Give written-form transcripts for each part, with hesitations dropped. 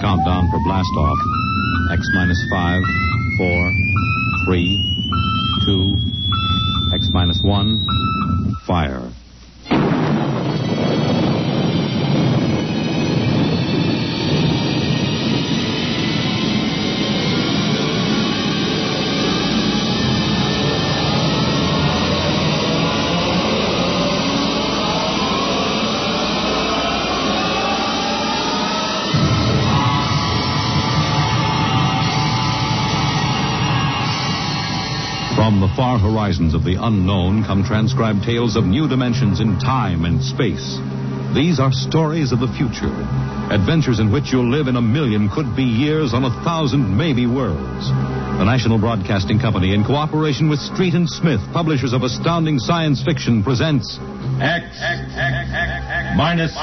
Countdown for blast off. X minus 5, 4, 3, 2, X minus 1, fire. From the far horizons of the unknown come transcribed tales of new dimensions in time and space. These are stories of the future, adventures in which you'll live in 1,000,000 could-be years on 1,000 maybe worlds. The National Broadcasting Company, in cooperation with Street and Smith, publishers of astounding science fiction, presents X minus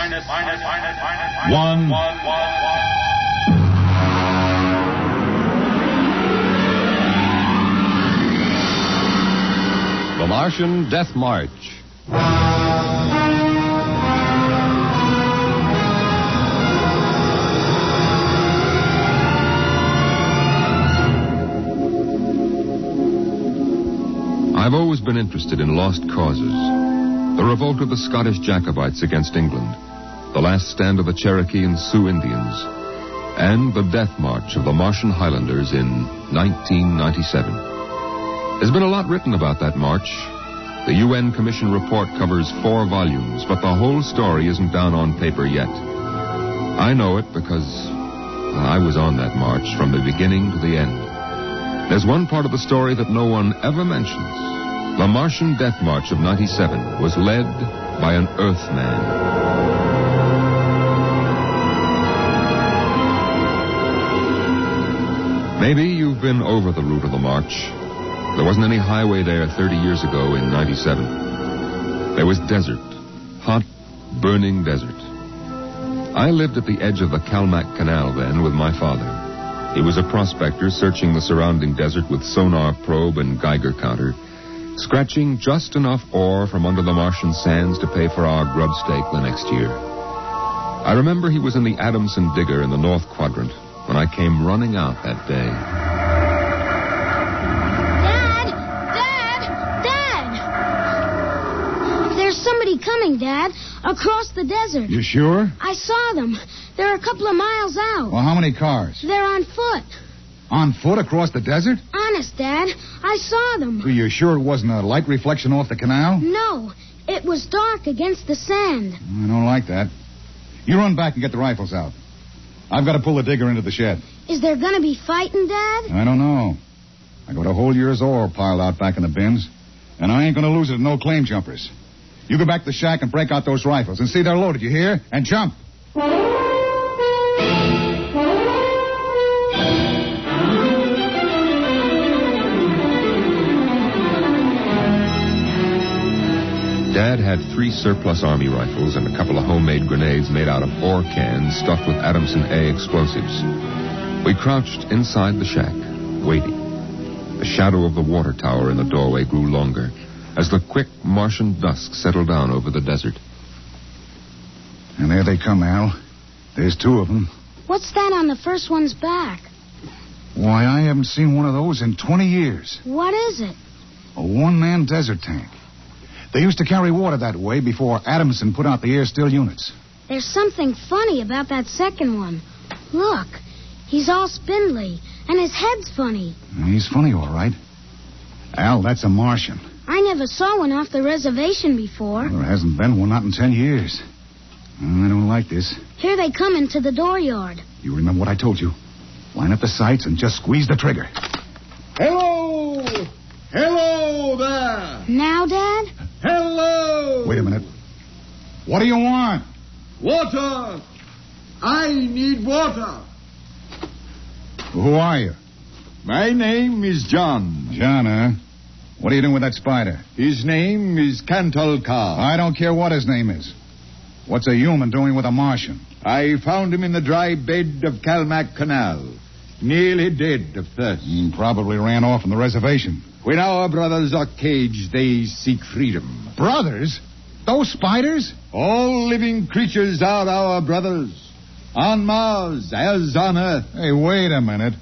1. The Martian Death March. I've always been interested in lost causes. The revolt of the Scottish Jacobites against England, the last stand of the Cherokee and Sioux Indians, and the death march of the Martian Highlanders in 1997. There's been a lot written about that march. The UN Commission report covers 4 volumes, but the whole story isn't down on paper yet. I know it because I was on that march from the beginning to the end. There's one part of the story that no one ever mentions. The Martian Death March of 97 was led by an Earthman. Maybe you've been over the route of the march. There wasn't any highway there 30 years ago in 97. There was desert. Hot, burning desert. I lived at the edge of the Calmac Canal then with my father. He was a prospector searching the surrounding desert with sonar probe and Geiger counter, scratching just enough ore from under the Martian sands to pay for our grub stake the next year. I remember he was in the Adamson digger in the North Quadrant when I came running out that day. Somebody coming, Dad, across the desert. You sure? I saw them. They're a couple of miles out. Well, how many cars? They're on foot. On foot across the desert? Honest, Dad, I saw them. Are you sure it wasn't a light reflection off the canal? No, it was dark against the sand. I don't like that. You run back and get the rifles out. I've got to pull the digger into the shed. Is there going to be fighting, Dad? I don't know. I got a whole year's ore piled out back in the bins, and I ain't going to lose it to no claim jumpers. You go back to the shack and break out those rifles and see they're loaded, you hear? And jump. Dad had 3 surplus Army rifles and a couple of homemade grenades made out of ore cans stuffed with Adamson A explosives. We crouched inside the shack, waiting. The shadow of the water tower in the doorway grew longer as the quick Martian dusk settled down over the desert. And there they come, Al. There's 2 of them. What's that on the first one's back? Why, I haven't seen one of those in 20 years. What is it? A one-man desert tank. They used to carry water that way before Adamson put out the air-still units. There's something funny about that second one. Look, he's all spindly, and his head's funny. He's funny, all right. Al, that's a Martian. I never saw one off the reservation before. Well, there hasn't been one, not in 10 years. I don't like this. Here they come into the dooryard. You remember what I told you. Line up the sights and just squeeze the trigger. Hello! Hello there! Now, Dad? Hello! Wait a minute. What do you want? Water! I need water. Who are you? My name is John. John, huh? What are you doing with that spider? His name is Cantalcar. I don't care what his name is. What's a human doing with a Martian? I found him in the dry bed of Calmac Canal, nearly dead of thirst. He probably ran off from the reservation. When our brothers are caged, they seek freedom. Brothers? Those spiders? All living creatures are our brothers. On Mars as on Earth. Hey, wait a minute.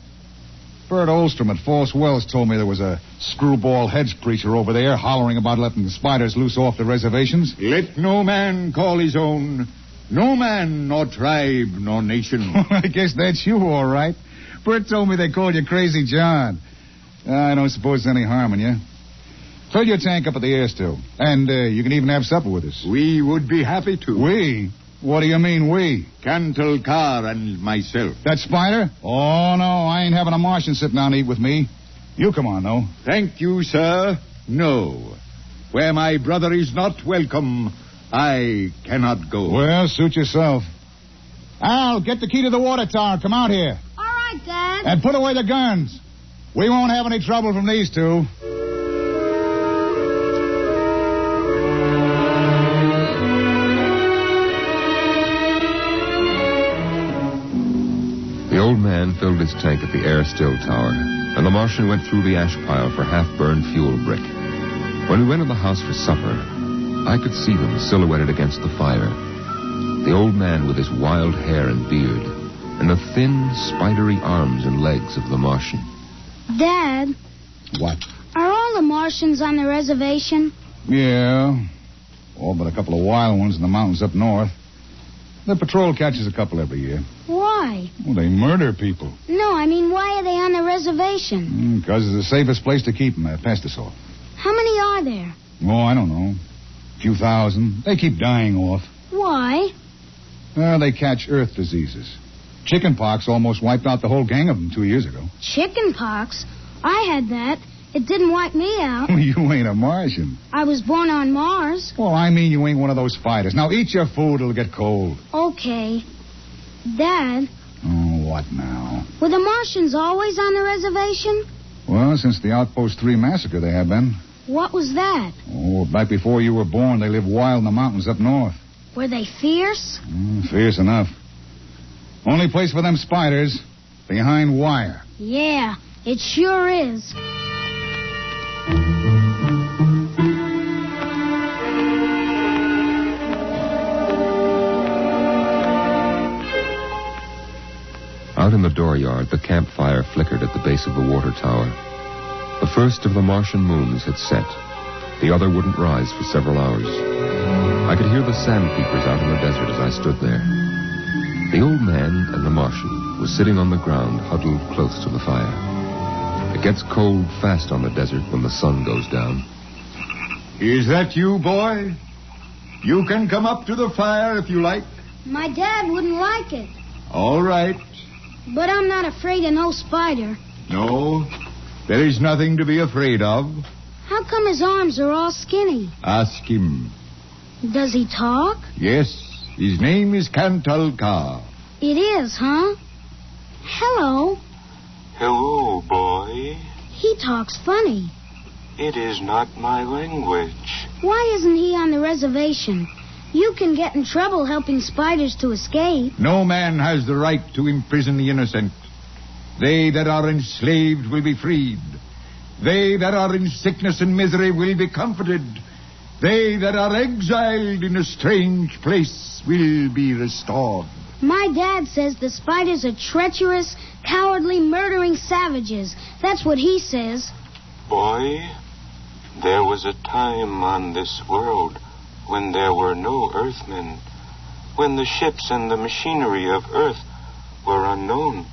Bert Olstrom at False Wells told me there was a screwball heads preacher over there hollering about letting the spiders loose off the reservations. Let no man call his own. No man, nor tribe, nor nation. I guess that's you, all right. Bert told me they called you Crazy John. I don't suppose there's any harm in you. Fill your tank up at the air still. And you can even have supper with us. We would be happy to. We? What do you mean, we? Cantle Carr and myself. That spider? Oh, no, I ain't having a Martian sit down and eat with me. You come on, though. Thank you, sir. No. Where my brother is not welcome, I cannot go. Well, suit yourself. Al, get the key to the water tower. Come out here. All right, Dad. And put away the guns. We won't have any trouble from these two. The old man filled his tank at the air-still tower, and the Martian went through the ash pile for half-burned fuel brick. When we went to the house for supper, I could see them silhouetted against the fire. The old man with his wild hair and beard, and the thin, spidery arms and legs of the Martian. Dad, What? are all the Martians on the reservation? Yeah. All but a couple of wild ones in the mountains up north. The patrol catches a couple every year. Why? Well, they murder people. No, I mean, why are they on the reservation? Because it's the safest place to keep them. Pest us off. How many are there? Oh, I don't know. A few thousand. They keep dying off. Why? They catch earth diseases. Chickenpox almost wiped out the whole gang of them 2 years ago. Chicken pox? I had that. It didn't wipe me out. You ain't a Martian. I was born on Mars. Well, I mean you ain't one of those fighters. Now eat your food. It'll get cold. Okay. Dad, Oh, what now? were the Martians always on the reservation? Well, since the Outpost 3 massacre, they have been. What was that? Oh, back before you were born, they lived wild in the mountains up north. Were they fierce? Fierce enough. Only place for them spiders, behind wire. Yeah, it sure is. Out in the dooryard, the campfire flickered at the base of the water tower. The first of the Martian moons had set. The other wouldn't rise for several hours. I could hear the sandpeepers out in the desert as I stood there. The old man and the Martian were sitting on the ground, huddled close to the fire. It gets cold fast on the desert when the sun goes down. Is that you, boy? You can come up to the fire if you like. My dad wouldn't like it. All right. But I'm not afraid of no spider. No, there is nothing to be afraid of. How come his arms are all skinny? Ask him. Does he talk? Yes, his name is Cantle Carr. It is, huh? Hello. Hello, boy. He talks funny. It is not my language. Why isn't he on the reservation? You can get in trouble helping spiders to escape. No man has the right to imprison the innocent. They that are enslaved will be freed. They that are in sickness and misery will be comforted. They that are exiled in a strange place will be restored. My dad says the spiders are treacherous, cowardly, murdering savages. That's what he says. Boy, there was a time on this world when there were no Earthmen, when the ships and the machinery of Earth were unknown.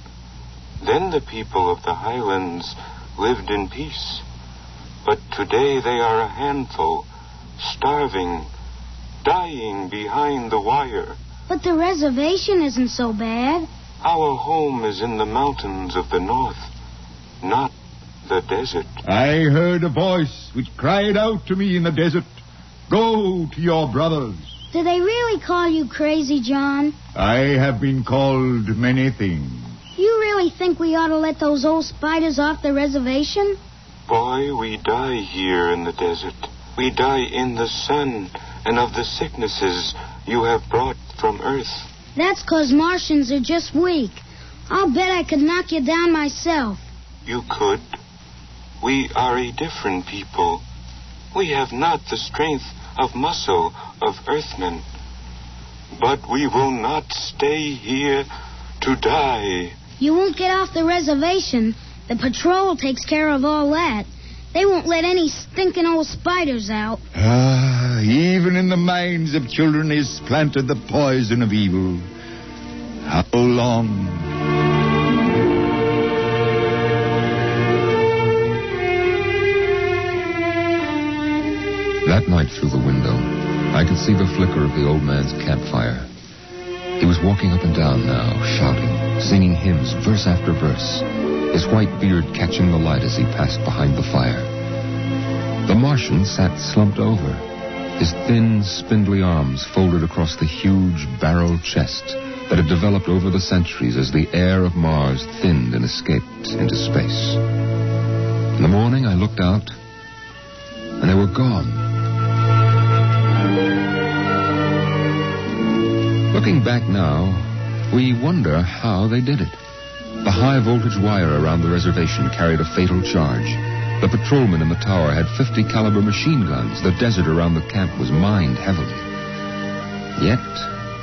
Then the people of the highlands lived in peace. But today they are a handful, starving, dying behind the wire. But the reservation isn't so bad. Our home is in the mountains of the north, not the desert. I heard a voice which cried out to me in the desert, "Go to your brothers." Do they really call you Crazy John? I have been called many things. You really think we ought to let those old spiders off the reservation? Boy, we die here in the desert. We die in the sun and of the sicknesses you have brought from Earth. That's 'cause Martians are just weak. I'll bet I could knock you down myself. You could. We are a different people. We have not the strength of muscle of earthmen. But we will not stay here to die. You won't get off the reservation. The patrol takes care of all that. They won't let any stinking old spiders out. Ah, even in the minds of children is planted the poison of evil. How long? That night through the window, I could see the flicker of the old man's campfire. He was walking up and down now, shouting, singing hymns, verse after verse, his white beard catching the light as he passed behind the fire. The Martian sat slumped over, his thin, spindly arms folded across the huge, barrel chest that had developed over the centuries as the air of Mars thinned and escaped into space. In the morning, I looked out, and they were gone. Looking back now, we wonder how they did it. The high-voltage wire around the reservation carried a fatal charge. The patrolman in the tower had 50 caliber machine guns. The desert around the camp was mined heavily. Yet,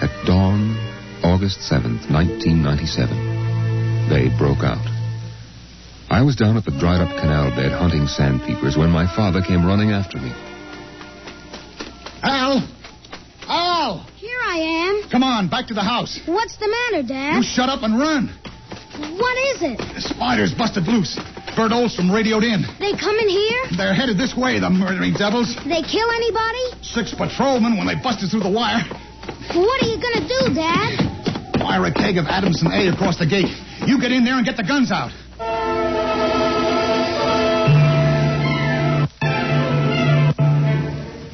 at dawn, August 7th, 1997, they broke out. I was down at the dried-up canal bed hunting sandpeepers when my father came running after me. Al! Al! Here I am. Come on, back to the house. What's the matter, Dad? You shut up and run. What is it? The spiders busted loose. Bert Olstrom radioed in. They come in here? They're headed this way, the murdering devils. They kill anybody? 6 patrolmen when they busted through the wire. What are you going to do, Dad? Fire a keg of Adamson A across the gate. You get in there and get the guns out.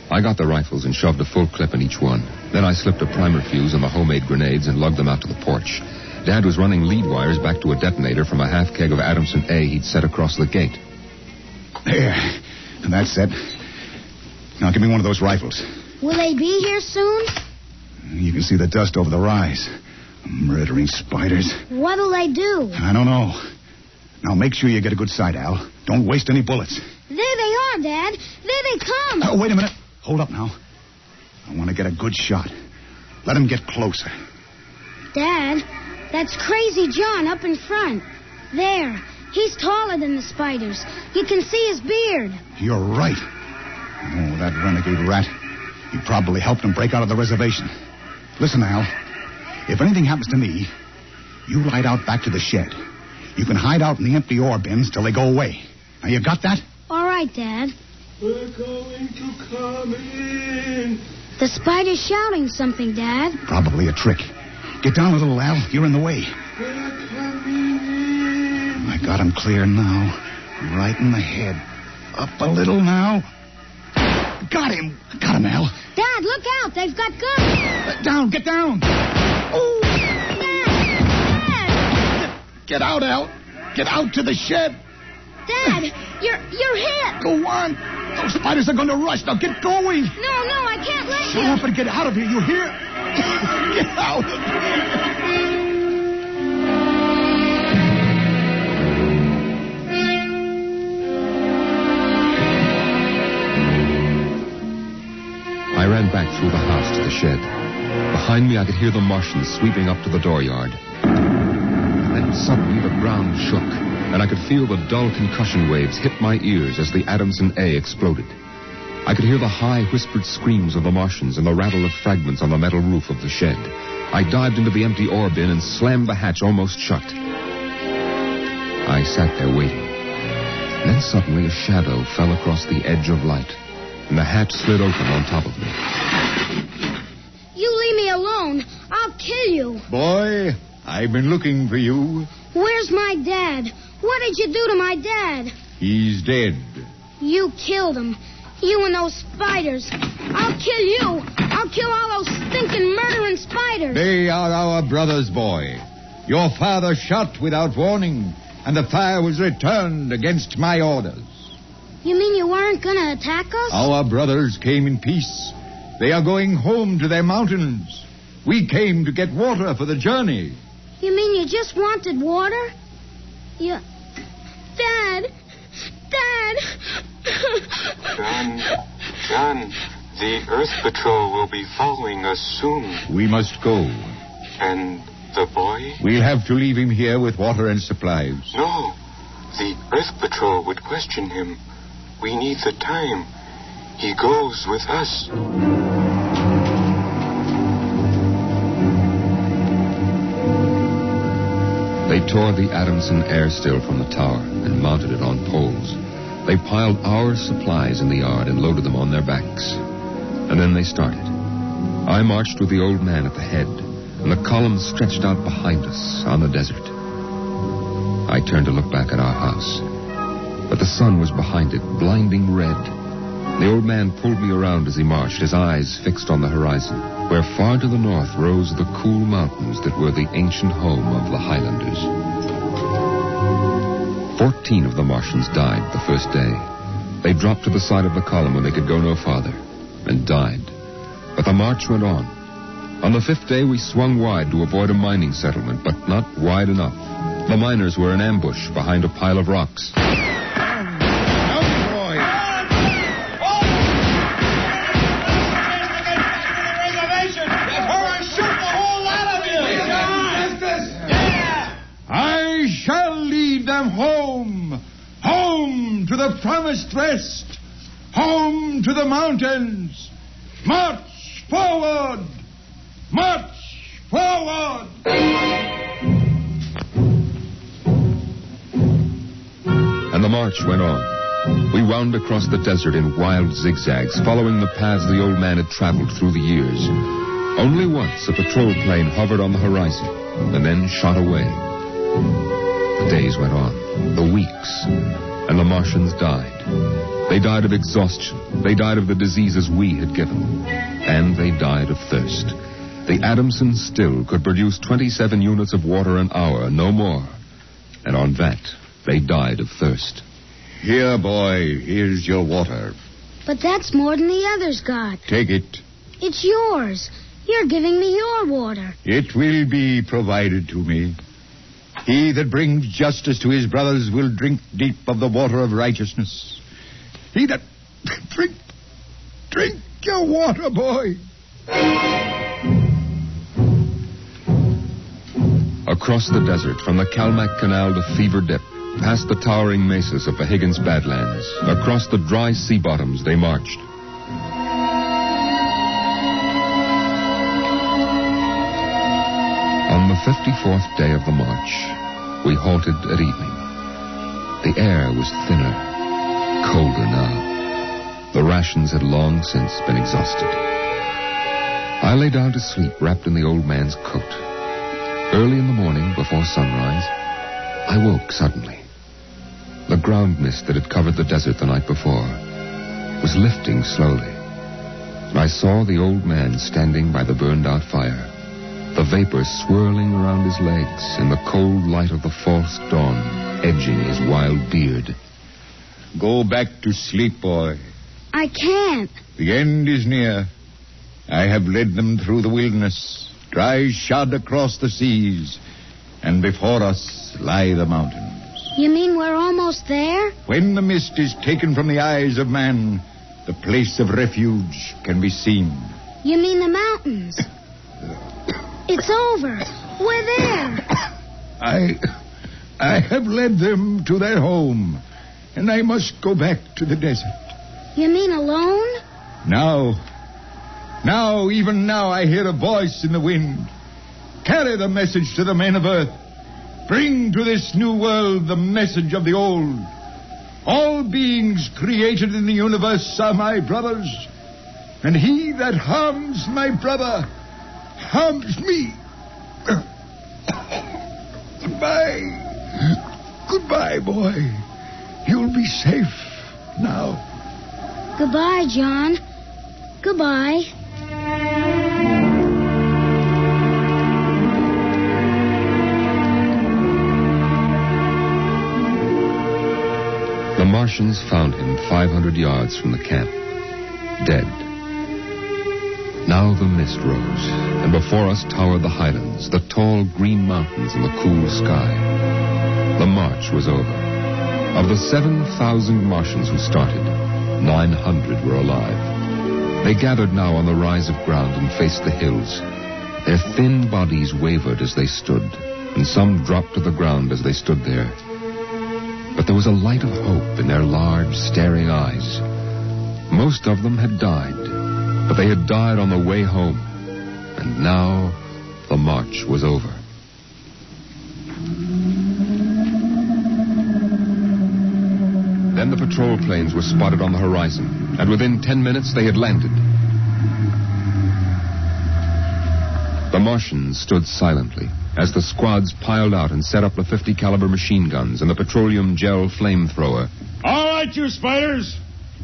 I got the rifles and shoved a full clip in each one. Then I slipped a primer fuse in the homemade grenades and lugged them out to the porch. Dad was running lead wires back to a detonator from a half keg of Adamson A he'd set across the gate. There. And that's it. Now give me one of those rifles. Will they be here soon? You can see the dust over the rise. Murdering spiders. What'll they do? I don't know. Now make sure you get a good sight, Al. Don't waste any bullets. There they are, Dad. There they come. Oh, wait a minute. Hold up now. I want to get a good shot. Let him get closer. Dad, that's Crazy John up in front. There. He's taller than the spiders. You can see his beard. You're right. Oh, that renegade rat. He probably helped him break out of the reservation. Listen, Al. If anything happens to me, you light out back to the shed. You can hide out in the empty ore bins till they go away. Now, you got that? All right, Dad. We're going to come in. The spider's shouting something, Dad. Probably a trick. Get down a little, Al. You're in the way. We're coming in. I got him clear now. Right in the head. Up a little now. Got him. Got him, Al. Dad, look out. They've got guns. Down. Get down. Oh. Dad. Get out, Al. Get out to the shed. Dad, you're hit. Go on. Those spiders are going to rush. Now get going. No, I can't let Shut you. up and get out of here. You hear? Get out of here. I ran back through the house to the shed. Behind me, I could hear the Martians sweeping up to the dooryard. And then suddenly the ground shook, and I could feel the dull concussion waves hit my ears as the Adamson A exploded. I could hear the high, whispered screams of the Martians and the rattle of fragments on the metal roof of the shed. I dived into the empty ore bin and slammed the hatch almost shut. I sat there waiting. And then suddenly a shadow fell across the edge of light, and the hatch slid open on top of me. You leave me alone. I'll kill you. Boy, I've been looking for you. Where's my dad? What did you do to my dad? He's dead. You killed him. You and those spiders. I'll kill you. I'll kill all those stinking murdering spiders. They are our brothers, boy. Your father shot without warning, and the fire was returned against my orders. You mean you weren't going to attack us? Our brothers came in peace. They are going home to their mountains. We came to get water for the journey. You mean you just wanted water? You... Dad! John, The Earth Patrol will be following us soon. We must go. And the boy? We'll have to leave him here with water and supplies. No. The Earth Patrol would question him. We need the time. He goes with us. They tore the Adamson air still from the tower and mounted it on poles. They piled our supplies in the yard and loaded them on their backs. And then they started. I marched with the old man at the head, and the column stretched out behind us on the desert. I turned to look back at our house, but the sun was behind it, blinding red. The old man pulled me around as he marched, his eyes fixed on the horizon, where far to the north rose the cool mountains that were the ancient home of the Highlanders. 14 of the Martians died the first day. They dropped to the side of the column when they could go no farther, and died. But the march went on. On the 5th day, we swung wide to avoid a mining settlement, but not wide enough. The miners were in ambush behind a pile of rocks. I shall lead them home. Home to the promised rest. Home to the mountains. March forward. March forward. And the march went on. We wound across the desert in wild zigzags, following the paths the old man had traveled through the years. Only once a patrol plane hovered on the horizon and then shot away. The days went on, the weeks, and the Martians died. They died of exhaustion. They died of the diseases we had given them. And they died of thirst. The Adamson still could produce 27 units of water an hour, no more. And on that, they died of thirst. Here, boy, here's your water. But that's more than the others got. Take it. It's yours. You're giving me your water. It will be provided to me. He that brings justice to his brothers will drink deep of the water of righteousness. He that... Drink your water, boy. Across the desert, from the Kalmak Canal to Fever Dip, past the towering mesas of the Higgins Badlands, across the dry sea bottoms they marched. On the 54th day of the march, we halted at evening. The air was thinner, colder now. The rations had long since been exhausted. I lay down to sleep wrapped in the old man's coat. Early in the morning, before sunrise, I woke suddenly. The ground mist that had covered the desert the night before was lifting slowly. And I saw the old man standing by the burned-out fire, the vapor swirling around his legs in the cold light of the false dawn, edging his wild beard. Go back to sleep, boy. I can't. The end is near. I have led them through the wilderness, dry shod across the seas, and before us lie the mountains. You mean we're almost there? When the mist is taken from the eyes of man, the place of refuge can be seen. You mean the mountains? It's over. We're there. I have led them to their home, and I must go back to the desert. You mean alone? Now, even now, I hear a voice in the wind. Carry the message to the men of Earth. Bring to this new world the message of the old. All beings created in the universe are my brothers, and he that harms my brother harms me. Goodbye, boy. You'll be safe now. Goodbye, John. Goodbye. The Martians found him 500 yards from the camp, dead. Now the mist rose, and before us towered the highlands, the tall green mountains and the cool sky. The march was over. Of the 7,000 Martians who started, 900 were alive. They gathered now on the rise of ground and faced the hills. Their thin bodies wavered as they stood, and some dropped to the ground as they stood there. But there was a light of hope in their large, staring eyes. Most of them had died, but they had died on the way home, and now the march was over. Then the patrol planes were spotted on the horizon, and within 10 minutes they had landed. The Martians stood silently as the squads piled out and set up the 50 caliber machine guns and the petroleum gel flamethrower. All right, you spiders.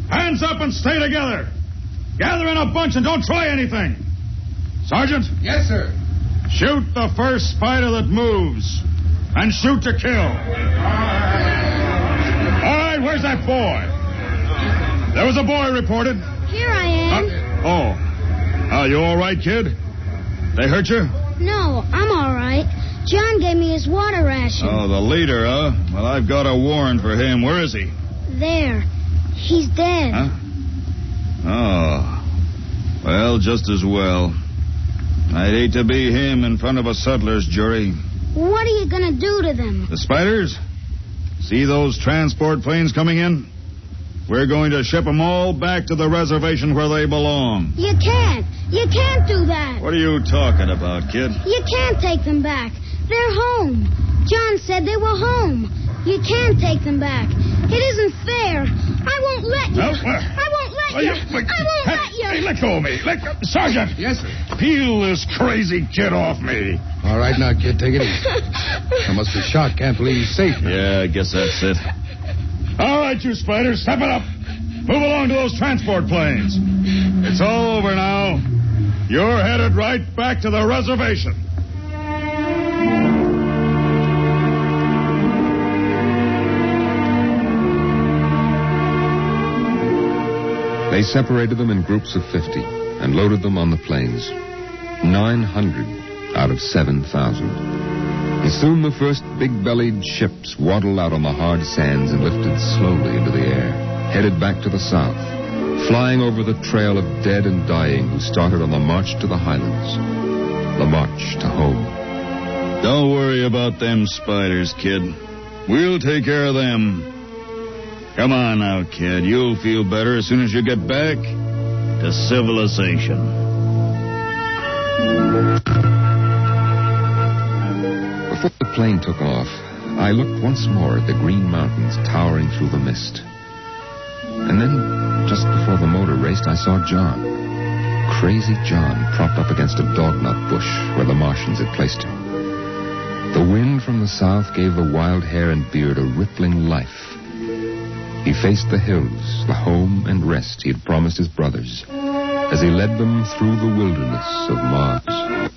Hands up and stay together. Gather in a bunch and don't try anything. Sergeant? Yes, sir. Shoot the first spider that moves. And shoot to kill. All right, where's that boy? There was a boy reported. Here I am. Oh, you all right, kid? They hurt you? No, I'm all right. John gave me his water ration. Oh, the leader, huh? Well, I've got a warrant for him. Where is he? There. He's dead. Huh? Oh. Well, just as well. I'd hate to be him in front of a settler's jury. What are you going to do to them? The spiders? See those transport planes coming in? We're going to ship them all back to the reservation where they belong. You can't. You can't do that. What are you talking about, kid? You can't take them back. They're home. John said they were home. You can't take them back. It isn't fair. I won't let you. No, I won't let you. I won't let you. Hey, let go of me. Sergeant. Yes, sir. Peel this crazy kid off me. All right now, kid, take it easy. I must be shot. Can't believe he's safe. Yeah, I guess that's it. All right, you spiders, step it up. Move along to those transport planes. It's all over now. You're headed right back to the reservation. They separated them in groups of 50 and loaded them on the planes. 900 out of 7,000. And soon the first big-bellied ships waddled out on the hard sands and lifted slowly into the air, headed back to the south, flying over the trail of dead and dying who started on the march to the highlands, the march to home. Don't worry about them spiders, kid. We'll take care of them. Come on now, kid. You'll feel better as soon as you get back to civilization. Before the plane took off, I looked once more at the green mountains towering through the mist. And then, just before the motor raced, I saw John. Crazy John propped up against a dognut bush where the Martians had placed him. The wind from the south gave the wild hair and beard a rippling life. He faced the hills, the home and rest he had promised his brothers, as he led them through the wilderness of Mars.